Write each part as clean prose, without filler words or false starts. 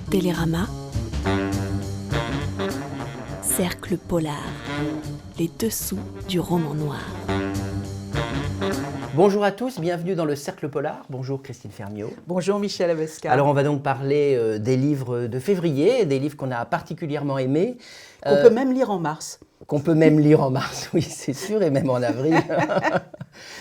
Télérama, Cercle Polar, les dessous du roman noir. Bonjour à tous, bienvenue dans le Cercle Polar. Bonjour Christine Fermiot. Bonjour Michel Abesca. Alors on va donc parler des livres de février, des livres qu'on a particulièrement aimés. Qu'on peut même lire en mars. Qu'on peut même lire en mars, oui c'est sûr, et même en avril.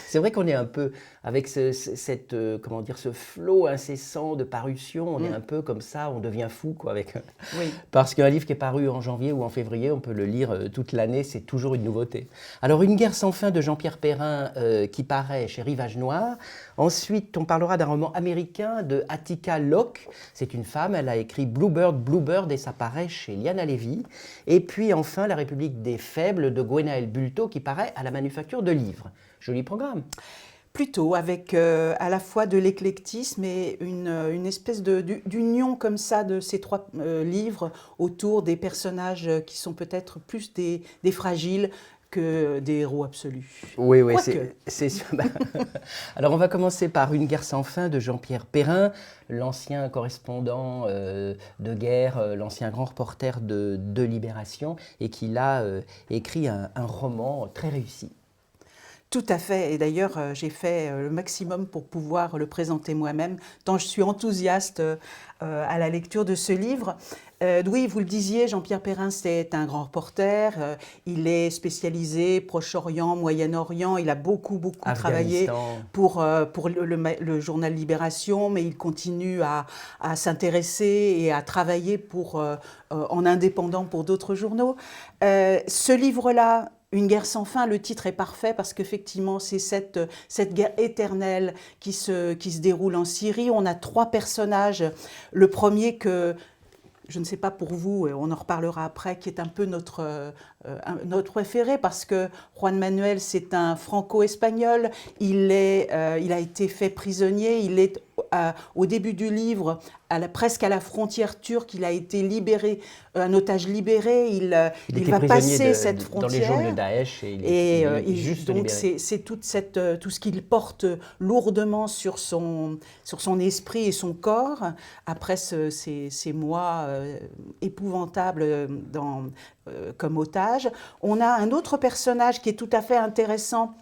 C'est vrai qu'on est un peu, avec ce flot incessant de parution, on est un peu comme ça, on devient fou quoi, Oui. Parce qu'un livre qui est paru en janvier ou en février, on peut le lire toute l'année, c'est toujours une nouveauté. Alors Une guerre sans fin de Jean-Pierre Perrin qui paraît chez Rivage Noir. Ensuite, on parlera d'un roman américain de Attica Locke. C'est une femme, elle a écrit Bluebird et ça paraît chez Liana Levy. Et puis enfin, La République des faibles de Gwenaël Bulto qui paraît à la Manufacture de Livres. Joli programme. Plutôt avec à la fois de l'éclectisme et une espèce d'union comme ça de ces trois livres autour des personnages qui sont peut-être plus des fragiles que des héros absolus. Oui, c'est sûr. Alors on va commencer par Une guerre sans fin de Jean-Pierre Perrin, l'ancien correspondant de guerre, l'ancien grand reporter de Libération, et qui a écrit un roman très réussi. Tout à fait, et d'ailleurs j'ai fait le maximum pour pouvoir le présenter moi-même, tant je suis enthousiaste à la lecture de ce livre. Oui, vous le disiez, Jean-Pierre Perrin, c'est un grand reporter, il est spécialisé Proche-Orient, Moyen-Orient, il a beaucoup travaillé pour le journal Libération, mais il continue à s'intéresser et à travailler en indépendant pour d'autres journaux. Ce livre-là, Une guerre sans fin, le titre est parfait parce qu'effectivement, c'est cette guerre éternelle qui se déroule en Syrie. On a trois personnages. Le premier que, je ne sais pas pour vous, on en reparlera après, qui est un peu notre préféré parce que Juan Manuel, c'est un franco-espagnol. Il a été fait prisonnier. Il est au début du livre, presque à la frontière turque, il a été libéré, un otage libéré, il va passer cette frontière. Dans les geôles de Daesh et il est juste donc libéré. c'est tout ce qu'il porte lourdement sur son esprit et son corps, après ces mois épouvantables comme otage. On a un autre personnage qui est tout à fait intéressant,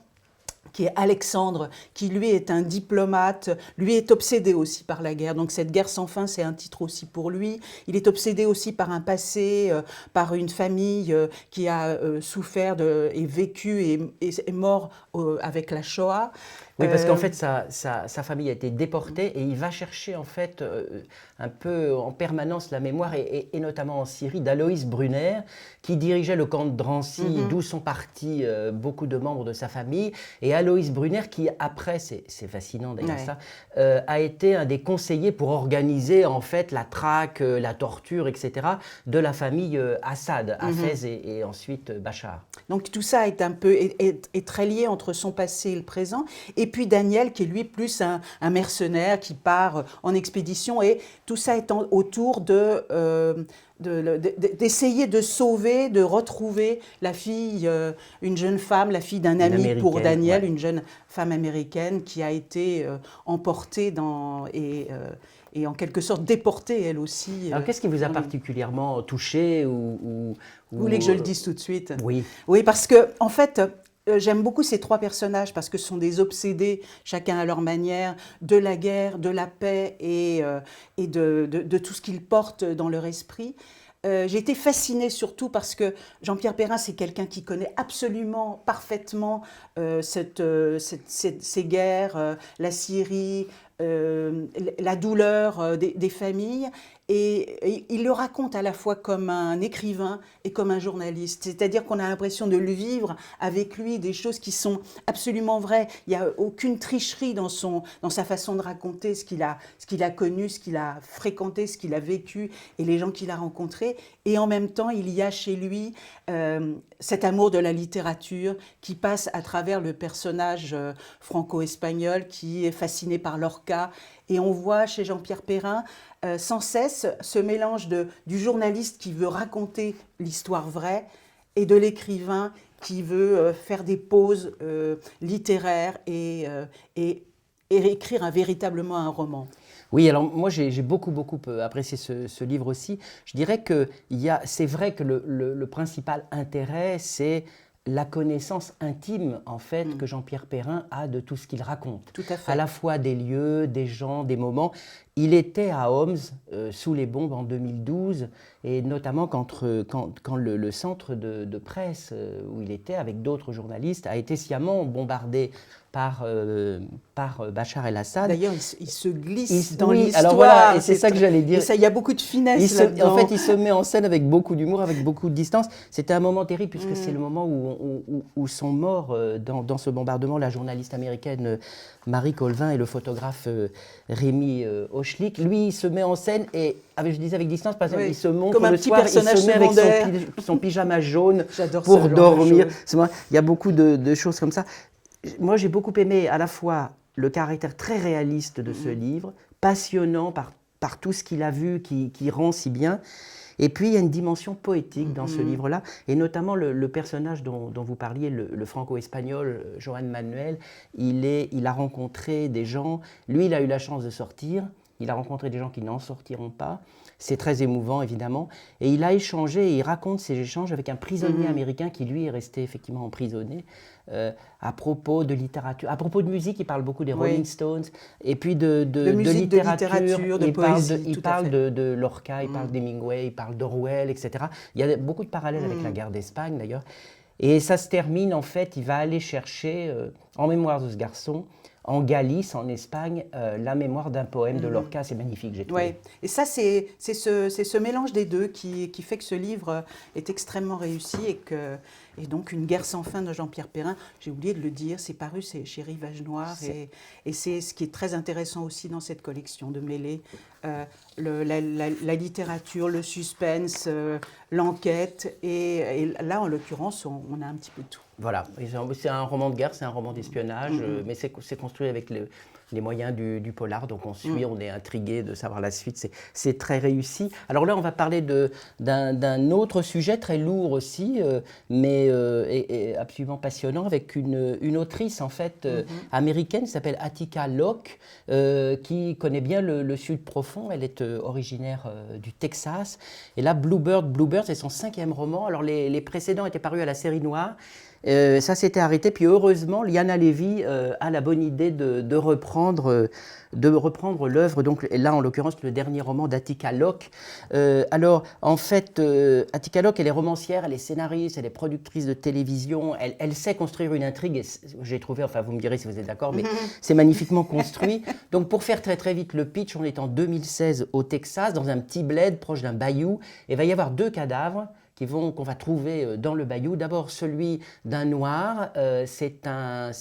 qui est Alexandre, qui lui est un diplomate, lui est obsédé aussi par la guerre. Donc cette guerre sans fin, c'est un titre aussi pour lui. Il est obsédé aussi par un passé, par une famille qui a souffert et vécu et est mort avec la Shoah. Oui, parce qu'en fait, sa famille a été déportée et il va chercher en fait un peu en permanence la mémoire, et notamment en Syrie, d'Aloïs Brunner, qui dirigeait le camp de Drancy, d'où sont partis beaucoup de membres de sa famille. Et Aloïs Brunner, qui après, c'est fascinant d'ailleurs ça, a été un des conseillers pour organiser en fait la traque, la torture, etc. de la famille Assad, Hafez et ensuite Bachar. Donc tout ça est très lié entre son passé et le présent. Et puis Daniel, qui est lui plus un mercenaire qui part en expédition, et tout ça étant autour d'essayer de sauver, de retrouver la fille, une jeune femme, la fille d'un ami pour Daniel, une jeune femme américaine qui a été emportée et en quelque sorte déportée elle aussi. Alors qu'est-ce qui vous a particulièrement touché Vous voulez que je le dise tout de suite? Oui. Oui, parce que en fait, j'aime beaucoup ces trois personnages parce que ce sont des obsédés, chacun à leur manière, de la guerre, de la paix et de tout ce qu'ils portent dans leur esprit. J'ai été fascinée surtout parce que Jean-Pierre Perrin, c'est quelqu'un qui connaît absolument parfaitement ces guerres, la Syrie, la douleur des familles. Et il le raconte à la fois comme un écrivain et comme un journaliste. C'est-à-dire qu'on a l'impression de le vivre avec lui, des choses qui sont absolument vraies. Il n'y a aucune tricherie dans sa façon de raconter ce qu'il a connu, ce qu'il a fréquenté, ce qu'il a vécu et les gens qu'il a rencontrés. Et en même temps, il y a chez lui cet amour de la littérature qui passe à travers le personnage franco-espagnol qui est fasciné par Lorca. Et on voit chez Jean-Pierre Perrin sans cesse ce mélange du journaliste qui veut raconter l'histoire vraie et de l'écrivain qui veut faire des pauses littéraires et écrire véritablement un roman? Oui, alors moi j'ai beaucoup apprécié ce livre aussi. Je dirais que c'est vrai que le principal intérêt, c'est la connaissance intime en fait que Jean-Pierre Perrin a de tout ce qu'il raconte. Tout à fait. À la fois des lieux, des gens, des moments. Il était à Homs sous les bombes en 2012 et notamment quand le centre de presse où il était avec d'autres journalistes a été sciemment bombardé par Bachar el-Assad. D'ailleurs, il se glisse dans oui, l'histoire. alors voilà, et c'est ça que j'allais dire. Il y a beaucoup de finesse là-dedans. En fait, il se met en scène avec beaucoup d'humour, avec beaucoup de distance. C'était un moment terrible puisque c'est le moment où sont morts dans ce bombardement la journaliste américaine Marie Colvin et le photographe Rémi Ochlik. Lui, il se met en scène et, je disais avec distance, par exemple, il se montre comme un le petit soir, personnage il se met avec secondaire. son pyjama jaune J'adore pour ce genre de dormir. choses. Il y a beaucoup de choses comme ça. Moi, j'ai beaucoup aimé à la fois le caractère très réaliste de ce livre, passionnant par tout ce qu'il a vu, qui rend si bien. Et puis, il y a une dimension poétique dans ce livre-là, et notamment le personnage dont vous parliez, le franco-espagnol, Joan Manuel, il a rencontré des gens, lui, il a eu la chance de sortir, il a rencontré des gens qui n'en sortiront pas. C'est très émouvant, évidemment. Et il a échangé, et il raconte ces échanges avec un prisonnier américain qui, lui, est resté effectivement emprisonné à propos de littérature. À propos de musique, il parle beaucoup des Rolling Stones. Et puis de musique, littérature, de poésie. Il parle de Lorca, il parle d'Hemingway, il parle d'Orwell, etc. Il y a beaucoup de parallèles avec la guerre d'Espagne, d'ailleurs. Et ça se termine, en fait, il va aller chercher, en mémoire de ce garçon, en Galice, en Espagne, la mémoire d'un poème de Lorca. C'est magnifique, j'ai trouvé. Oui, et ça, c'est ce mélange des deux qui fait que ce livre est extrêmement réussi et donc Une guerre sans fin de Jean-Pierre Perrin, j'ai oublié de le dire, c'est paru chez Rivage Noir et c'est ce qui est très intéressant aussi dans cette collection, de mêler la littérature, le suspense, l'enquête et là, en l'occurrence, on a un petit peu tout. Voilà, c'est un roman de guerre, c'est un roman d'espionnage, mais c'est construit avec les moyens du polar, donc on suit, on est intrigué de savoir la suite, c'est très réussi. Alors là, on va parler d'un autre sujet très lourd aussi, mais et absolument passionnant, avec une autrice en fait américaine qui s'appelle Attica Locke, qui connaît bien le Sud profond. Elle est originaire du Texas, et là, Bluebird, c'est son 5e roman. Alors les précédents étaient parus à la Série Noire. Ça s'était arrêté, puis heureusement, Liana Levy a la bonne idée de reprendre l'œuvre, donc là en l'occurrence le dernier roman d'Attica Locke. Alors en fait, Attica Locke, elle est romancière, elle est scénariste, elle est productrice de télévision, elle sait construire une intrigue, et j'ai trouvé, enfin vous me direz si vous êtes d'accord, mais c'est magnifiquement construit. Donc pour faire très très vite le pitch, on est en 2016 au Texas, dans un petit bled proche d'un bayou, et il va y avoir 2 cadavres qu'on va trouver dans le bayou. D'abord celui d'un noir, c'est un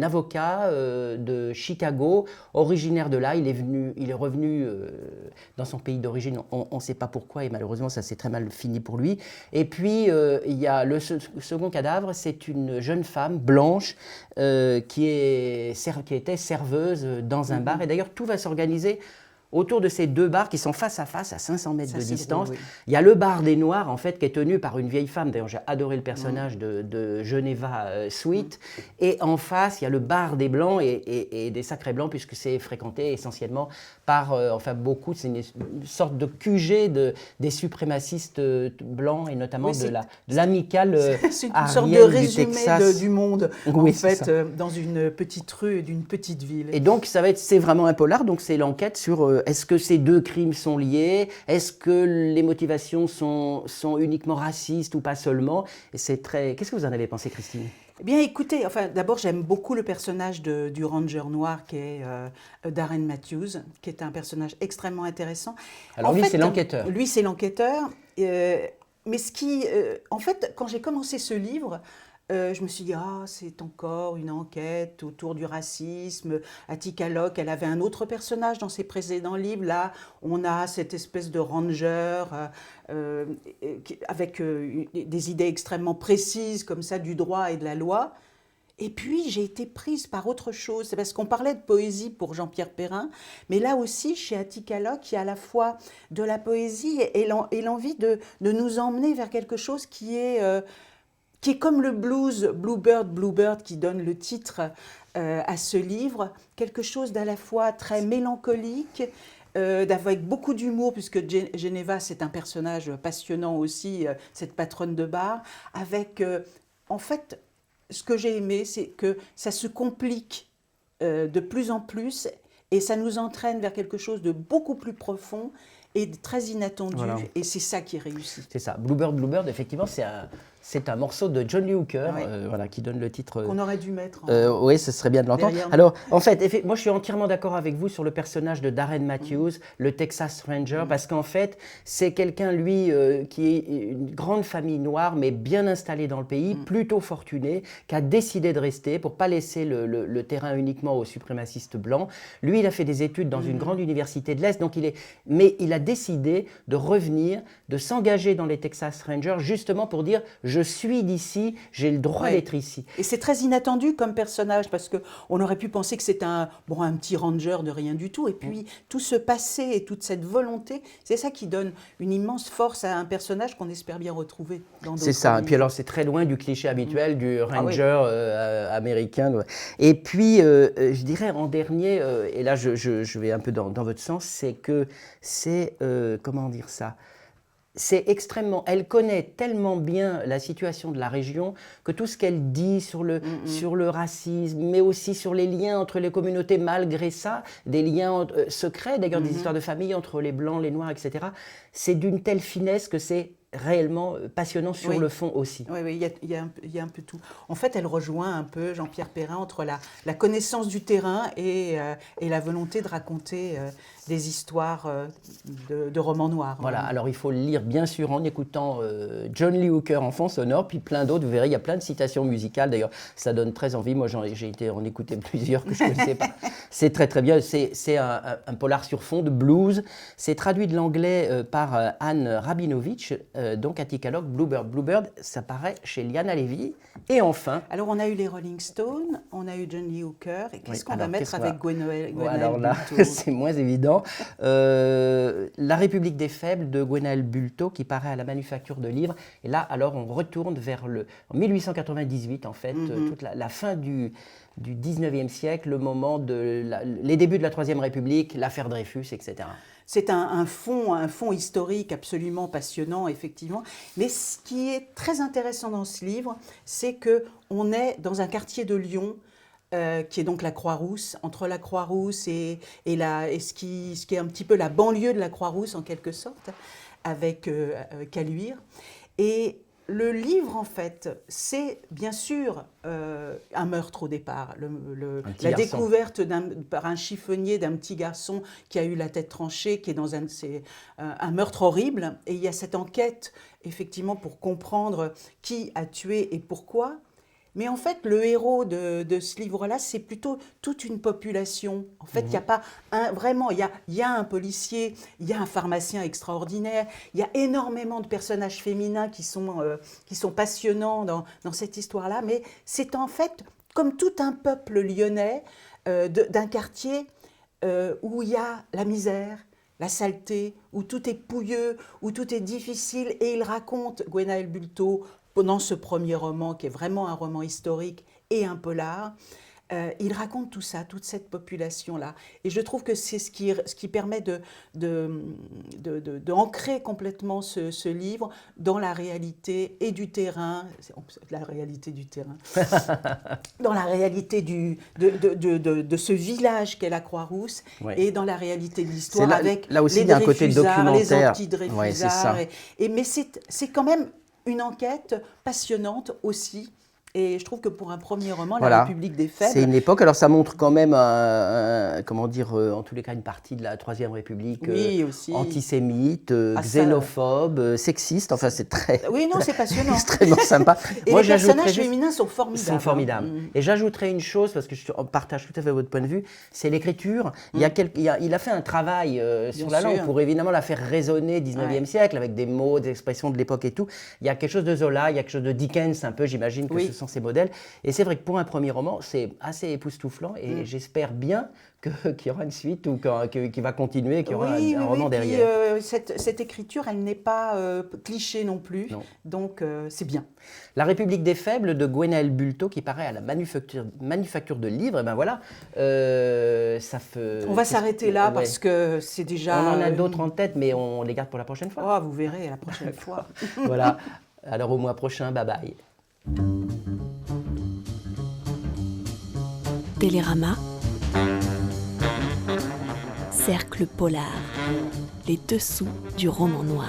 avocat de Chicago, originaire de là, il est revenu dans son pays d'origine, on ne sait pas pourquoi et malheureusement ça s'est très mal fini pour lui. Et puis il y a le second cadavre, c'est une jeune femme blanche qui était serveuse dans un bar, et d'ailleurs tout va s'organiser autour de ces 2 bars qui sont face à face à 500 mètres de distance. Drôle, oui. Il y a le bar des Noirs, en fait, qui est tenu par une vieille femme. D'ailleurs, j'ai adoré le personnage de Geneva Sweet. Et en face, il y a le bar des Blancs et des Sacrés Blancs, puisque c'est fréquenté essentiellement par, beaucoup, c'est une sorte de QG des suprémacistes blancs, et notamment de l'amicale c'est une sorte de résumé du monde, oui, en fait, dans une petite rue d'une petite ville. Et donc, c'est vraiment un polar, donc c'est l'enquête sur est-ce que ces 2 crimes sont liés, est-ce que les motivations sont uniquement racistes ou pas seulement. Et Qu'est-ce que vous en avez pensé, Christine ? Eh bien, écoutez, d'abord, j'aime beaucoup le personnage du ranger noir qui est Darren Matthews, qui est un personnage extrêmement intéressant. Alors lui, c'est l'enquêteur. Lui, c'est l'enquêteur. Mais en fait, quand j'ai commencé ce livre, je me suis dit, c'est encore une enquête autour du racisme. Attica Locke, elle avait un autre personnage dans ses précédents livres. Là, on a cette espèce de ranger avec des idées extrêmement précises, comme ça, du droit et de la loi. Et puis, j'ai été prise par autre chose. C'est parce qu'on parlait de poésie pour Jean-Pierre Perrin, mais là aussi, chez Attica Locke, il y a à la fois de la poésie et l'envie de nous emmener vers quelque chose qui est comme le blues, Bluebird, qui donne le titre à ce livre quelque chose d'à la fois très mélancolique, avec beaucoup d'humour, puisque Geneva, c'est un personnage passionnant aussi, cette patronne de bar, avec, en fait, ce que j'ai aimé, c'est que ça se complique de plus en plus, et ça nous entraîne vers quelque chose de beaucoup plus profond et très inattendu, Voilà. et c'est ça qui est réussi. C'est ça. Bluebird, Bluebird, effectivement, c'est un morceau de John Lee Hooker, Oui. voilà, qui donne le titre. Qu'on aurait dû mettre. Oui, ce serait bien de l'entendre. derrière nous. Alors, en fait, moi, je suis entièrement d'accord avec vous sur le personnage de Darren Matthews, le Texas Ranger, parce qu'en fait, c'est quelqu'un, lui, qui est une grande famille noire, mais bien installée dans le pays, plutôt fortuné, qui a décidé de rester pour pas laisser le terrain uniquement aux suprémacistes blancs. Lui, il a fait des études dans une grande université de l'Est, donc mais il a décidé de revenir, de s'engager dans les Texas Rangers, justement pour dire je suis d'ici, j'ai le droit d'être ici. Et c'est très inattendu comme personnage, parce qu'on aurait pu penser que c'était un petit ranger de rien du tout. Et puis tout ce passé et toute cette volonté, c'est ça qui donne une immense force à un personnage qu'on espère bien retrouver dans d'autres C'est ça. Et livres. puis alors c'est très loin du cliché habituel du ranger américain. Et puis je dirais en dernier, et là je vais un peu dans votre sens, c'est que c'est, comment dire ça, c'est extrêmement, elle connaît tellement bien la situation de la région que tout ce qu'elle dit sur le racisme, mais aussi sur les liens entre les communautés, malgré ça, des liens secrets, d'ailleurs des histoires de famille entre les blancs, les noirs, etc., c'est d'une telle finesse que c'est réellement passionnant sur le fond aussi. Oui, il y a un peu tout. En fait, elle rejoint un peu Jean-Pierre Perrin entre la connaissance du terrain et la volonté de raconter des histoires de romans noirs. Voilà, alors il faut le lire bien sûr en écoutant John Lee Hooker en fond sonore, puis plein d'autres, vous verrez, il y a plein de citations musicales, d'ailleurs ça donne très envie, moi j'ai été en écouter plusieurs que je ne connaissais pas. C'est très très bien, c'est un polar sur fond de blues, c'est traduit de l'anglais par Anne Rabinovitch, donc à Ticaloc, Bluebird, Bluebird, ça paraît chez Liana Levy. Et enfin... Alors on a eu les Rolling Stones, on a eu John Lee Hooker, et qu'est-ce qu'on va mettre avec Gwenaëlle alors là, c'est moins évident. La République des faibles de Gwenaëlle Bulto qui paraît à la Manufacture de livres. Et là, alors, on retourne vers en 1898, en fait, toute la fin du 19e siècle, le moment les débuts de la Troisième République, l'affaire Dreyfus, etc. C'est un fond historique absolument passionnant, effectivement. Mais ce qui est très intéressant dans ce livre, c'est qu'on est dans un quartier de Lyon, qui est donc la Croix-Rousse, entre la Croix-Rousse et ce qui est un petit peu la banlieue de la Croix-Rousse, en quelque sorte, avec Caluire. Et le livre, en fait, c'est bien sûr un meurtre au départ. La découverte par un chiffonnier d'un petit garçon qui a eu la tête tranchée, qui est dans un meurtre horrible. Et il y a cette enquête, effectivement, pour comprendre qui a tué et pourquoi. Mais en fait, le héros de ce livre-là, c'est plutôt toute une population. En fait, il n'y a pas vraiment, il y a un policier, il y a un pharmacien extraordinaire, il y a énormément de personnages féminins qui sont passionnants dans cette histoire-là, mais c'est en fait comme tout un peuple lyonnais d'un quartier où il y a la misère, la saleté, où tout est pouilleux, où tout est difficile, et il raconte, Gwenaëlle Bulto, pendant ce premier roman, qui est vraiment un roman historique et un polar, il raconte tout ça, toute cette population-là. Et je trouve que c'est ce qui permet d'ancrer complètement ce livre dans la réalité et du terrain, la réalité du terrain, dans la réalité de ce village qu'est la Croix-Rousse, et dans la réalité de l'histoire avec là aussi, les il y a un côté Dreyfusards, les documentaire. anti-Dreyfusards. Mais c'est quand même une enquête passionnante aussi. Et je trouve que pour un premier roman, La République des faibles... C'est une époque, alors ça montre quand même, comment dire, en tous les cas, une partie de la Troisième République antisémite, xénophobe, sexiste, enfin c'est très... Oui, non, c'est passionnant. Extrêmement sympa. Et moi, les personnages féminins sont formidables. Ils sont formidables. Et j'ajouterais une chose, parce que je partage tout à fait votre point de vue, c'est l'écriture. Il a fait un travail sur la langue pour évidemment la faire résonner 19e siècle, avec des mots, des expressions de l'époque et tout. Il y a quelque chose de Zola, il y a quelque chose de Dickens un peu, j'imagine que ce sont sans ces modèles. Et c'est vrai que pour un premier roman, c'est assez époustouflant et j'espère bien qu'il y aura une suite ou qu'il va continuer, qu'il y aura un roman derrière. Puis, cette écriture, elle n'est pas cliché non plus, Non. donc c'est bien. La République des faibles de Gwenaël Bulto qui paraît à la manufacture de livres, et ben voilà, ça fait... On va s'arrêter là ouais. parce que c'est déjà... On en a d'autres en tête, mais on les garde pour la prochaine fois. Oh, vous verrez la prochaine fois. Voilà, alors au mois prochain, bye bye. Télérama. Cercle polar. Les dessous du roman noir.